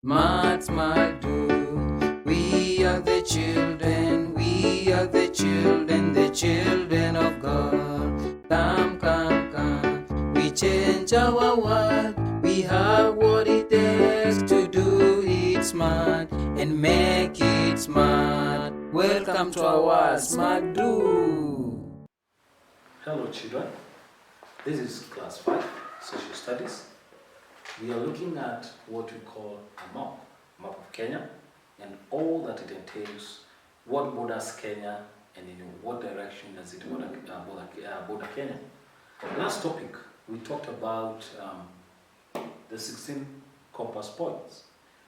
Smart, smart, do. We are the children, the children of God. Come, come, come. We change our world. We have what it takes to do it smart and make it smart. Welcome to our Smart Do. Hello children, this is class 5, social studies. We are looking at what we call a map of Kenya and all that it entails, what borders Kenya and in what direction does it border Kenya. Last topic, we talked about the 16 compass points.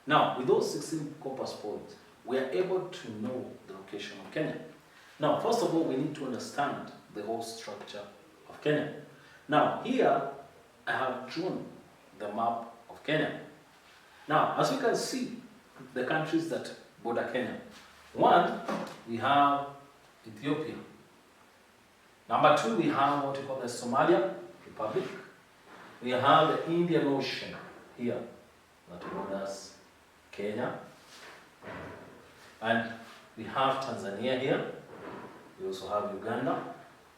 Now, with those 16 compass points, we are able to know the location of Kenya. Now, first of all, we need to understand the whole structure of Kenya. Now, here I have drawn the map of Kenya. Now, as you can see, the countries that border Kenya. One, we have Ethiopia. Number 2, we have what we call the Somalia Republic. We have the Indian Ocean here that borders Kenya. And we have Tanzania here. We also have Uganda.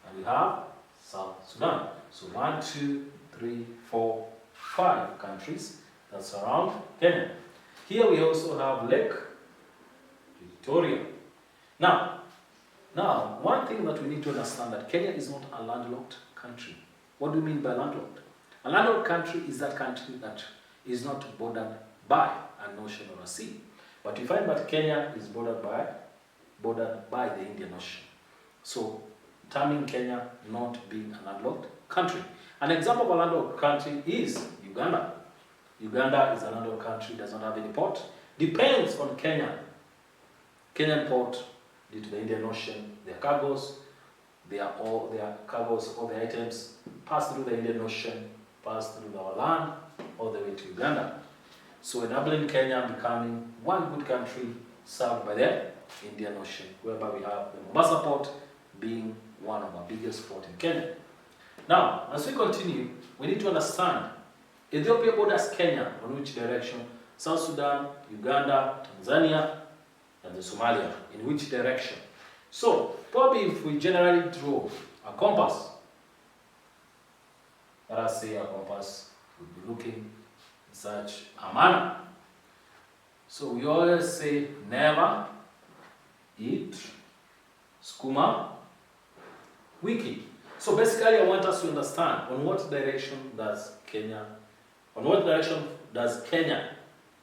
And we have South Sudan. So 1, 2, 3, 4, 5 countries that surround Kenya. Here we also have Lake Victoria. Now, one thing that we need to understand that Kenya is not a landlocked country. What do we mean by landlocked? A landlocked country is that country that is not bordered by an ocean or a sea. But you find that Kenya is bordered by the Indian Ocean. So, terming Kenya not being a landlocked country. An example of a landlocked country is Uganda. Uganda is a landlocked country, does not have any port. Depends on Kenya. Kenyan port, due to the Indian Ocean, their cargoes, all the items pass through the Indian Ocean, pass through our land, all the way to Uganda. So enabling Kenya becoming one good country served by the Indian Ocean, whereby we have the Mombasa port being one of our biggest ports in Kenya. Now, as we continue, we need to understand Ethiopia borders Kenya on which direction? South Sudan, Uganda, Tanzania, and the Somalia, in which direction? So, probably if we generally draw a compass, let us say a compass would be looking in such a manner. So we always say never eat skuma wiki. So basically I want us to understand on what direction does Kenya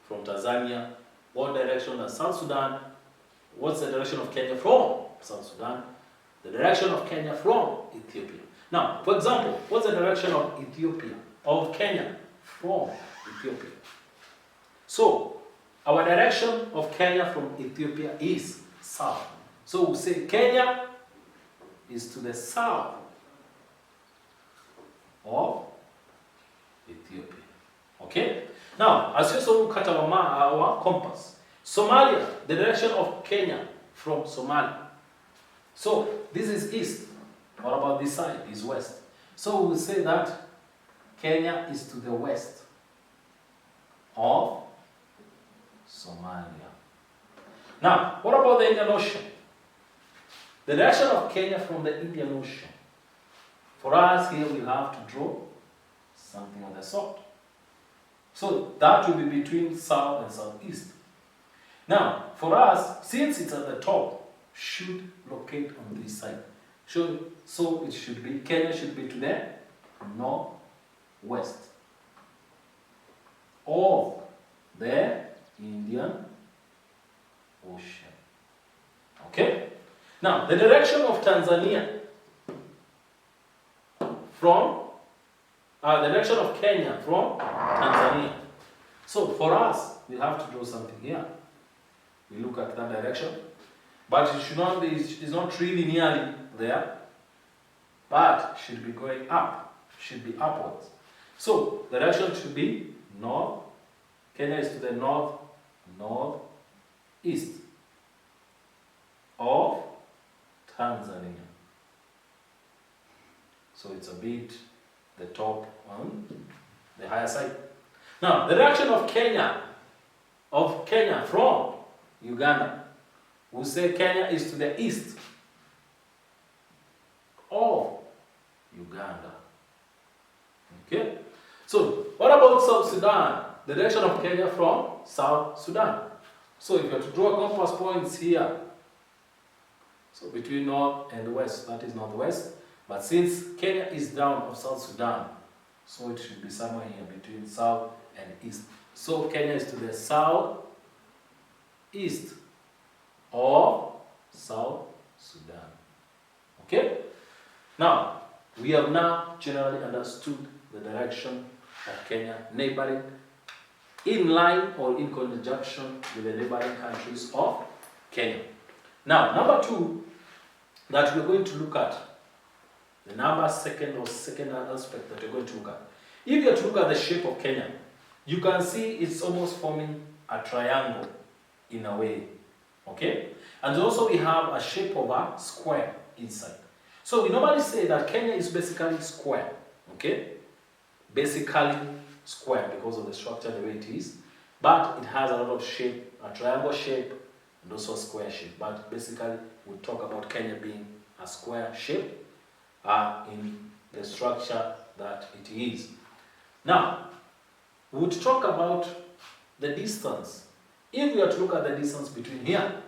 from Tanzania, what direction does South Sudan, what's the direction of Kenya from South Sudan, the direction of Kenya from Ethiopia. Now, for example, what's the direction of Kenya from Ethiopia? So, our direction of Kenya from Ethiopia is south. So we say Kenya is to the south of Ethiopia. Okay? Now, as you saw, look at our compass. Somalia, the direction of Kenya from Somalia. So, this is east. What about this side? Is west. So, we say that Kenya is to the west of Somalia. Now, what about the Indian Ocean? The direction of Kenya from the Indian Ocean. For us here, we have to draw something of the sort. So, that will be between south and southeast. Now, for us, since it's at the top, should locate on this side. So it should be, Kenya should be to the northwest of the Indian Ocean. Okay? Now, the direction of Tanzania the direction of Kenya from Tanzania. So, for us, we have to draw something here. We look at that direction. But it should not be, it's not really nearly there. But should be going up. Should be upwards. So, the direction should be north. Kenya is to the northeast of Tanzania. So, it's a bit the top on the higher side. Now, the direction of Kenya of Kenya from Uganda. We say Kenya is to the east of Uganda. Okay? So, what about South Sudan? The direction of Kenya from South Sudan. So, if you have to draw compass points here, so between north and west, that is northwest. But since Kenya is down of South Sudan, so it should be somewhere here between south and east. So, Kenya is to the south east of South Sudan. Okay? Now, we have now generally understood the direction of Kenya neighboring, in line or in conjunction with the neighboring countries of Kenya. Now, number two that we're going to look at, the second aspect that we're going to look at. If you are to look at the shape of Kenya, you can see it's almost forming a triangle in a way. Okay? And also we have a shape of a square inside. So we normally say that Kenya is basically square. Okay? Basically square because of the structure, the way it is. But it has a lot of shape, a triangle shape and also a square shape. But basically we'll talk about Kenya being a square shape in the structure that it is. Now, we would talk about the distance. If we are to look at the distance between here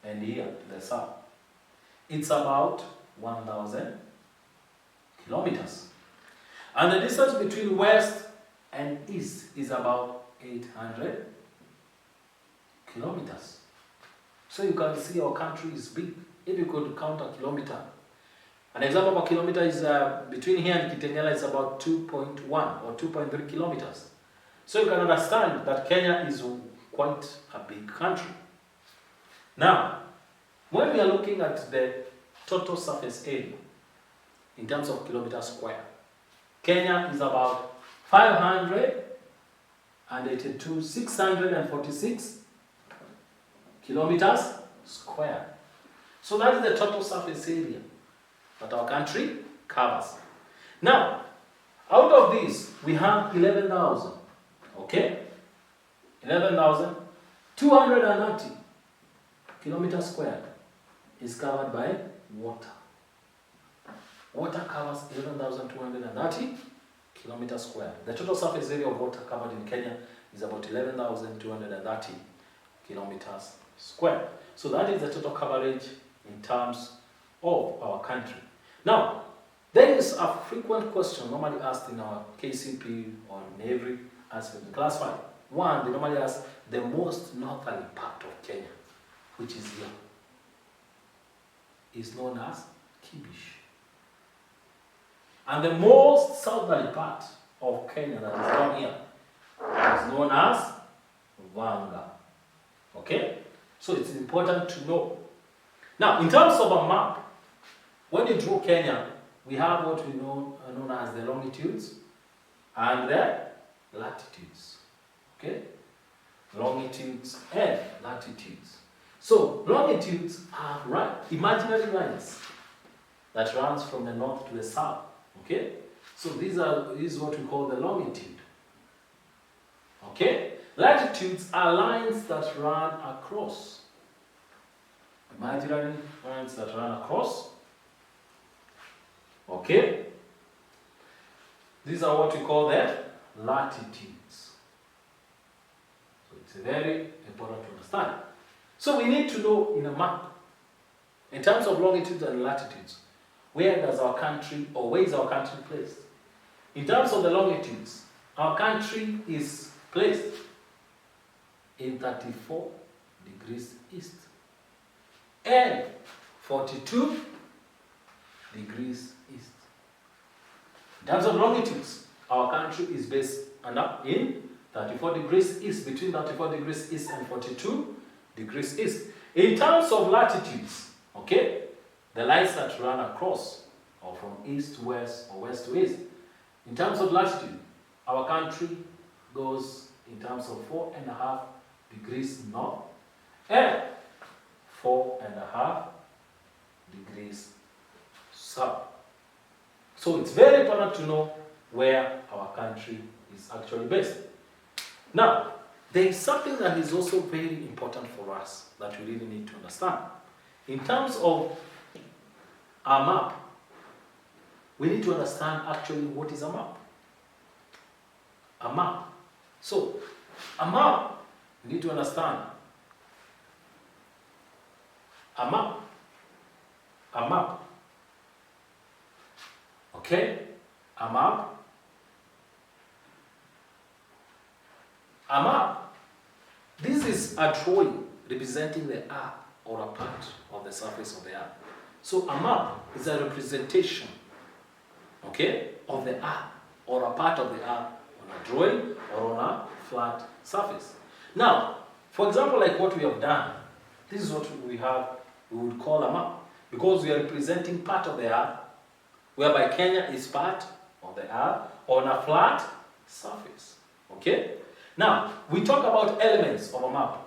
and here, the south, it's about 1,000 kilometers. And the distance between west and east is about 800 kilometers. So you can see our country is big. If you could count a kilometer, an example of a kilometer is between here and Kitengela is about 2.1 or 2.3 kilometers. So you can understand that Kenya is quite a big country. Now, when we are looking at the total surface area in terms of kilometers square, Kenya is about 646 kilometers square. So that is the total surface area that our country covers. Now, out of these, we have 11,000. Okay? 11,290 kilometers squared is covered by water. Water covers 11,230 kilometers squared. The total surface area of water covered in Kenya is about 11,230 kilometers squared. So that is the total coverage in terms of our country. Now, there is a frequent question normally asked in our KCP or Navy aspect in class 5. One, they normally ask the most northerly part of Kenya, which is here, is known as Kibish. And the most southerly part of Kenya that is down here is known as Vanga. Okay? So it's important to know. Now, in terms of a map, when you draw Kenya, we have what we know known as the longitudes and the latitudes. Okay? Longitudes and latitudes. So, longitudes are imaginary lines that runs from the north to the south. Okay? So, this is what we call the longitude. Okay? Latitudes are lines that run across. Imaginary lines that run across. Okay? These are what we call the latitudes. So it's very important to understand. So we need to know in a map, in terms of longitudes and latitudes, where is our country placed? In terms of the longitudes, our country is placed in 34 degrees east and 42 degrees east. In terms of longitudes, our country is based in 34 degrees east, between 34 degrees east and 42 degrees east. In terms of latitudes, okay, the lines that run across are from east to west or west to east. In terms of latitude, our country goes in terms of 4.5 degrees north and 4.5 degrees south. So it's very important to know where our country is actually based. Now, there is something that is also very important for us that we really need to understand. In terms of a map, we need to understand actually what is a map. A map. So, a map, we need to understand. A map. A map. Okay? A map. A map. This is a drawing representing the earth or a part of the surface of the earth. So a map is a representation, okay, of the earth or a part of the earth on a drawing or on a flat surface. Now, for example, like what we have done, this is what we would call a map, because we are representing part of the earth, whereby Kenya is part of the earth on a flat surface. Okay? Now, we talk about elements of a map.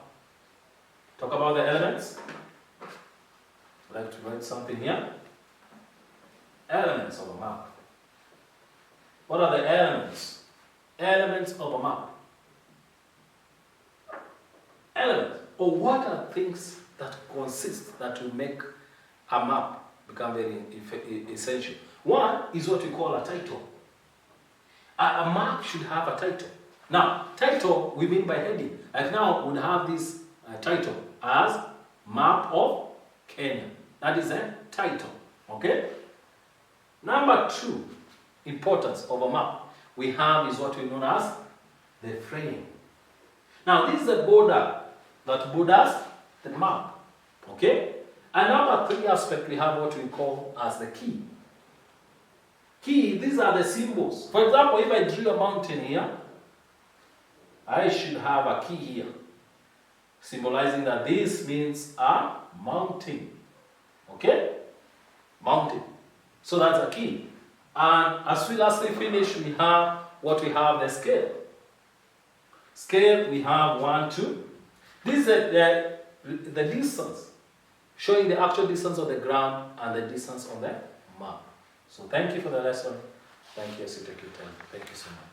Talk about the elements. I'd like to write something here. Elements of a map. What are the elements? Elements of a map. Elements. Or what are things that consist, that will make a map become very essential? One is what we call a title. A map should have a title. Now, title we mean by heading. Like now, we have this title as Map of Kenya. That is a title. Okay? Number two, importance of a map we have is what we know as the frame. Now, this is a border that borders the map. Okay? And number three aspect, we have what we call as the key. Key, these are the symbols. For example, if I drew a mountain here, I should have a key here, symbolizing that this means a mountain. Okay? Mountain. So that's a key. And as we lastly finish, we have what we have, the scale. Scale, we have 1, 2. This is the distance, showing the actual distance of the ground and the distance on the map. So thank you for the lesson. Thank you as you take your time. Thank you so much.